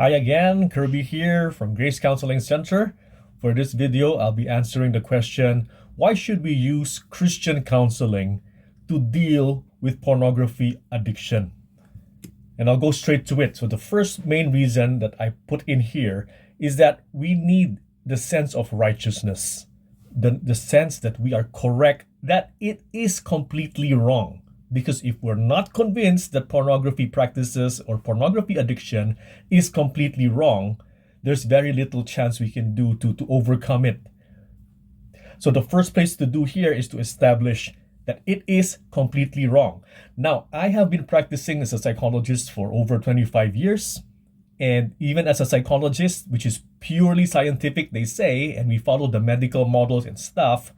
Hi again, Kirby here from Christian Counselling Centre. For this video, I'll be answering the question, why should we use Christian counseling to deal with pornography addiction? And I'll go straight to it. So the first main reason that I put in here is that we need the sense of righteousness, the sense that we are correct, that it is completely wrong. Because if we're not convinced that pornography practices or pornography addiction is completely wrong, there's very little chance we can do to overcome it. So the first place to do here is to establish that it is completely wrong. Now, I have been practicing as a psychologist for over 25 years. And even as a psychologist, which is purely scientific, they say, and we follow the medical models and stuff,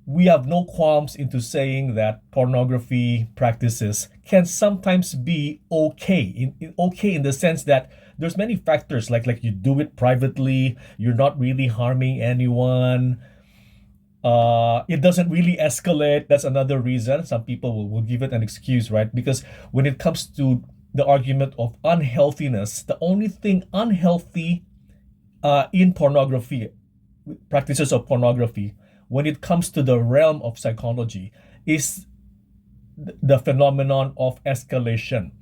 we have no qualms into saying that pornography practices can sometimes be okay. Okay in the sense that there's many factors, like you do it privately, you're not really harming anyone. It doesn't really escalate. That's another reason. Some people will give it an excuse, right? Because when it comes to the argument of unhealthiness, the only thing unhealthy in pornography, practices of pornography, when it comes to the realm of psychology, is the phenomenon of escalation.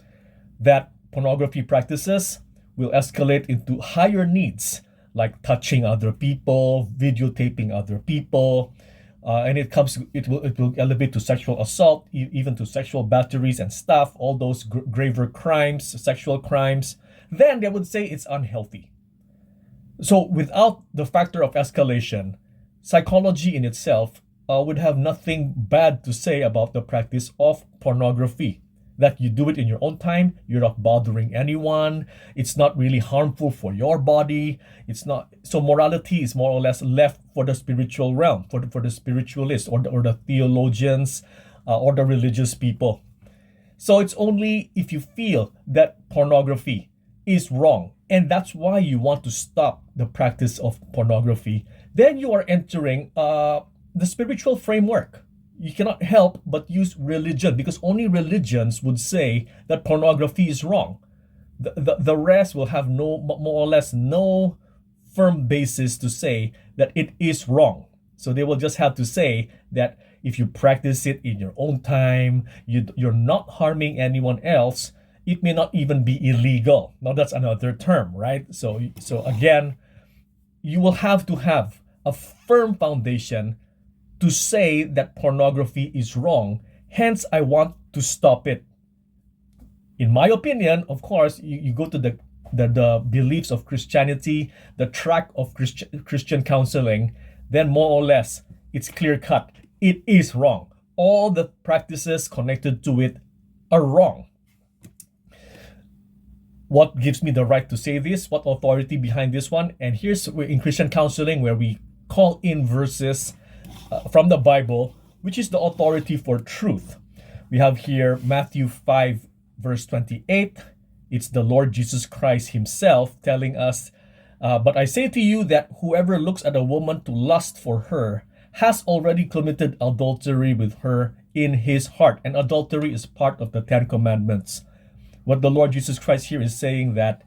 That pornography practices will escalate into higher needs, like touching other people, videotaping other people, and it will elevate to sexual assault, even to sexual batteries and stuff, all those graver crimes, sexual crimes. Then they would say it's unhealthy. So without the factor of escalation, psychology in itself would have nothing bad to say about the practice of pornography. That you do it in your own time, you're not bothering anyone, it's not really harmful for your body, it's not. So morality is more or less left for the spiritual realm, for the spiritualists or the theologians or the religious people. So it's only if you feel that pornography is wrong, and that's why you want to stop the practice of pornography, then you are entering the spiritual framework. You cannot help but use religion, because only religions would say that pornography is wrong. The rest will have more or less no firm basis to say that it is wrong. So they will just have to say that if you practice it in your own time, you're not harming anyone else, it may not even be illegal. Now that's another term, right? So again, you will have to have a firm foundation to say that pornography is wrong. Hence, I want to stop it. In my opinion, of course, you go to the beliefs of Christianity, the track of Christian counseling, then more or less, it's clear cut. It is wrong. All the practices connected to it are wrong. What gives me the right to say this? What authority behind this one? And here's in Christian counseling where we call in verses from the Bible, which is the authority for truth. We have here Matthew 5 verse 28. It's the Lord Jesus Christ himself telling us, but I say to you that whoever looks at a woman to lust for her has already committed adultery with her in his heart. And adultery is part of the 10 Commandments. What the Lord Jesus Christ here is saying that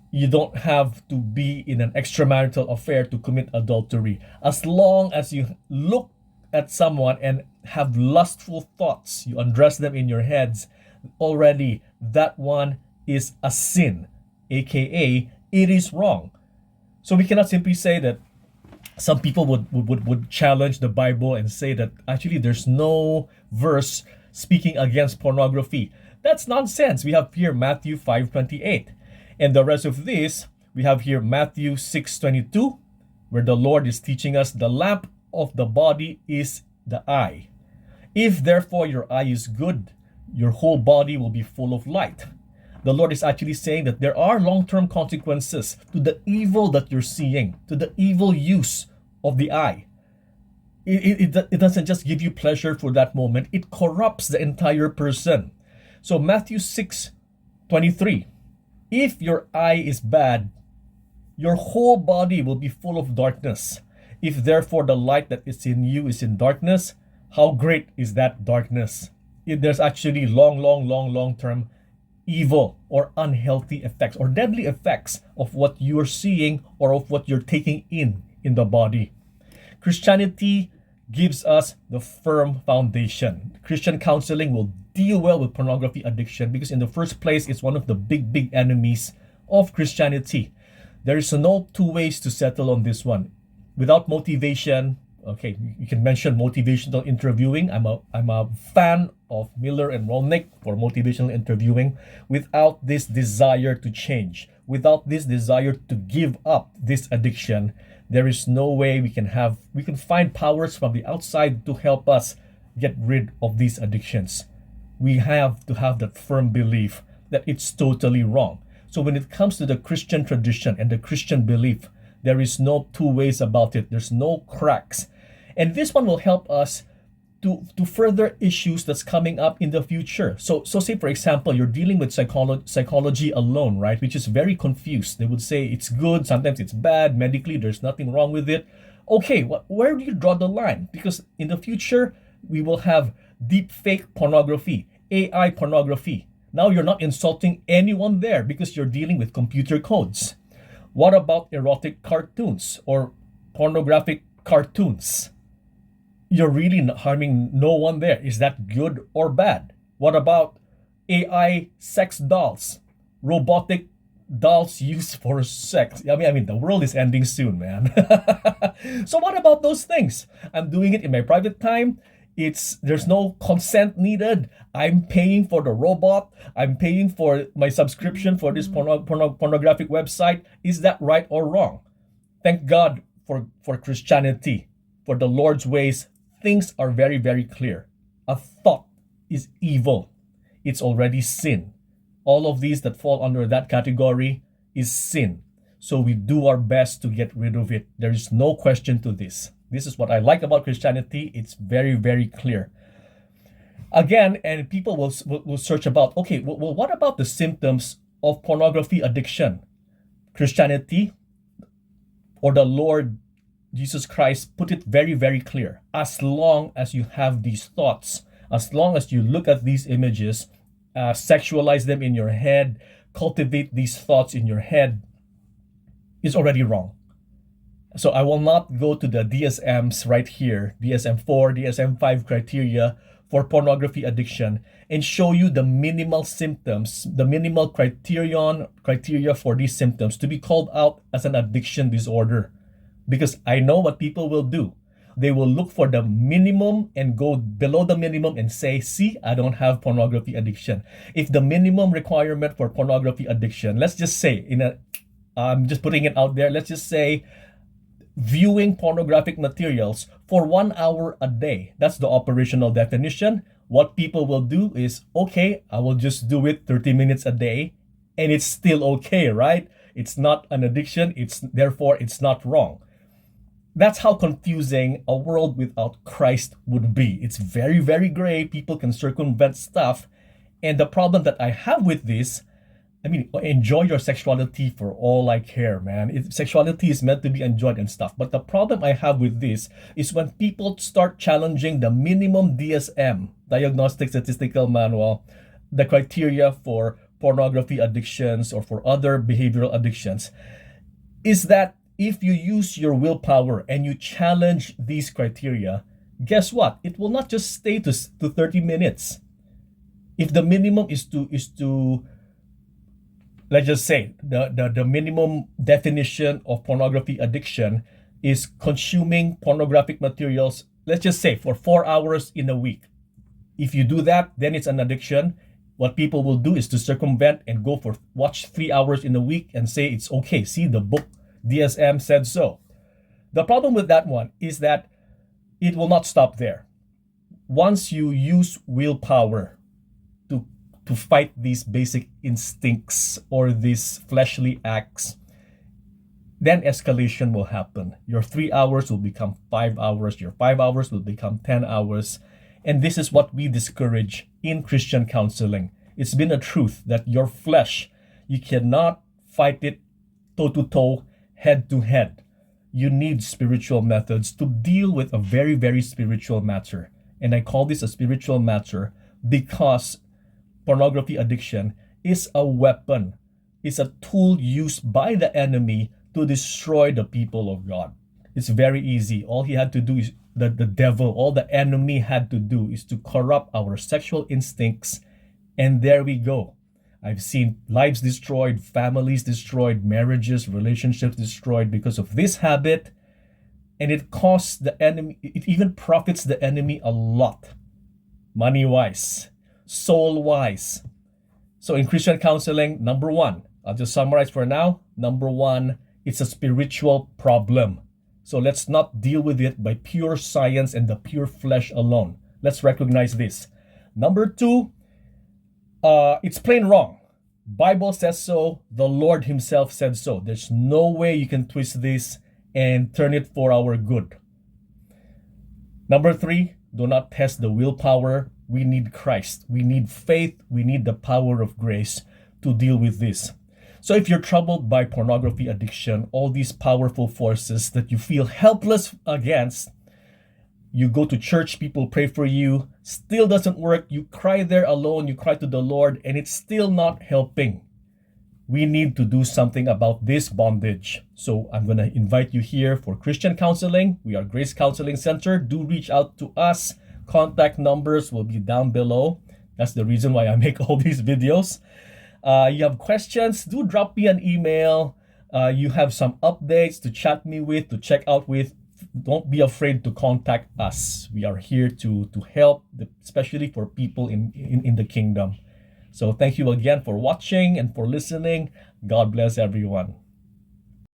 you don't have to be in an extramarital affair to commit adultery. As long as you look at someone and have lustful thoughts, you undress them in your heads, already that one is a sin, aka it is wrong. So we cannot simply say that some people would challenge the Bible and say that actually there's no verse speaking against pornography. That's nonsense. We have here Matthew 5:28. And the rest of this, we have here Matthew 6:22, where the Lord is teaching us the lamp of the body is the eye. If therefore your eye is good, your whole body will be full of light. The Lord is actually saying that there are long-term consequences to the evil that you're seeing, to the evil use of the eye. It doesn't just give you pleasure for that moment, it corrupts the entire person. So Matthew 6:23, if your eye is bad, your whole body will be full of darkness. If therefore the light that is in you is in darkness, how great is that darkness? There's actually long-term evil or unhealthy effects or deadly effects of what you're seeing or of what you're taking in the body. Christianity gives us the firm foundation. Christian counseling will deal well with pornography addiction because in the first place, it's one of the big enemies of Christianity. There is no two ways to settle on this one. Without motivation, okay, you can mention motivational interviewing. I'm a fan of Miller and Rolnick for motivational interviewing. Without this desire to change, without this desire to give up this addiction, there is no way we can find powers from the outside to help us get rid of these addictions. We have to have that firm belief that it's totally wrong. So when it comes to the Christian tradition and the Christian belief, there is no two ways about it. There's no cracks. And this one will help us to further issues that's coming up in the future. So say, for example, you're dealing with psychology alone, right? Which is very confused. They would say it's good, sometimes it's bad. Medically, there's nothing wrong with it. Okay, where do you draw the line? Because in the future, we will have deep fake pornography, AI pornography. Now you're not insulting anyone there because you're dealing with computer codes. What about erotic cartoons or pornographic cartoons? You're really not harming no one there. Is that good or bad? What about AI sex dolls, robotic dolls used for sex? I mean, the world is ending soon, man. So what about those things? I'm doing it in my private time. There's no consent needed. I'm paying for the robot. I'm paying for my subscription for this pornographic website. Is that right or wrong? Thank God for Christianity, for the Lord's ways. Things are very clear. A thought is evil. It's already sin. All of these that fall under that category is sin. So we do our best to get rid of it. There is no question to this. This is what I like about Christianity. It's very clear. Again, and people will search about, okay, well, what about the symptoms of pornography addiction? Christianity or the Lord Jesus Christ put it very clear. As long as you have these thoughts, as long as you look at these images, sexualize them in your head, cultivate these thoughts in your head, it's already wrong. So I will not go to the DSMs right here, DSM-4, DSM-5 criteria for pornography addiction and show you the minimal symptoms, the minimal criteria for these symptoms to be called out as an addiction disorder. Because I know what people will do. They will look for the minimum and go below the minimum and say, see, I don't have pornography addiction. If the minimum requirement for pornography addiction, let's just say, I'm just putting it out there, let's just say viewing pornographic materials for 1 hour a day. That's the operational definition. What people will do is, okay, I will just do it 30 minutes a day and it's still okay, right? It's not an addiction. Therefore it's not wrong. That's how confusing a world without Christ would be. It's very gray. People can circumvent stuff. And the problem that I have with this, I mean, enjoy your sexuality for all I care, man. Sexuality is meant to be enjoyed and stuff. But the problem I have with this is when people start challenging the minimum DSM, Diagnostic Statistical Manual, the criteria for pornography addictions or for other behavioral addictions, is that if you use your willpower and you challenge these criteria, guess what? It will not just stay to 30 minutes. If the minimum is to let's just say the minimum definition of pornography addiction is consuming pornographic materials, let's just say for 4 hours in a week. If you do that, then it's an addiction. What people will do is to circumvent and watch 3 hours in a week and say it's okay. See, the book DSM said so. The problem with that one is that it will not stop there. Once you use willpower to fight these basic instincts or these fleshly acts, then escalation will happen. Your 3 hours will become 5 hours. Your 5 hours will become 10 hours. And this is what we discourage in Christian counseling. It's been a truth that your flesh, you cannot fight it toe-to-toe, head-to-head. You need spiritual methods to deal with a very spiritual matter. And I call this a spiritual matter because pornography addiction is a weapon, is a tool used by the enemy to destroy the people of God. It's very easy. All he had to do is, the devil, all the enemy had to do is to corrupt our sexual instincts, and there we go. I've seen lives destroyed, families destroyed, marriages, relationships destroyed because of this habit. And it costs the enemy, it even profits the enemy a lot, money-wise, soul-wise. So in Christian counseling, number one, I'll just summarize for now. Number one, it's a spiritual problem. So let's not deal with it by pure science and the pure flesh alone. Let's recognize this. Number two, it's plain wrong. Bible says so. The Lord himself said so. There's no way you can twist this and turn it for our good. Number three, do not test the willpower. We need Christ. We need faith. We need the power of grace to deal with this. So if you're troubled by pornography addiction, all these powerful forces that you feel helpless against, you go to church, people pray for you, still doesn't work, you cry there alone, you cry to the Lord, and it's still not helping. We need to do something about this bondage. So I'm going to invite you here for Christian counseling. We are Grace Counseling Center. Do reach out to us. Contact numbers will be down below. That's the reason why I make all these videos. You have questions, do drop me an email. You have some updates to chat me with, to check out with. Don't be afraid to contact us. We are here to help, especially for people in the kingdom. So thank you again for watching and for listening. God bless everyone.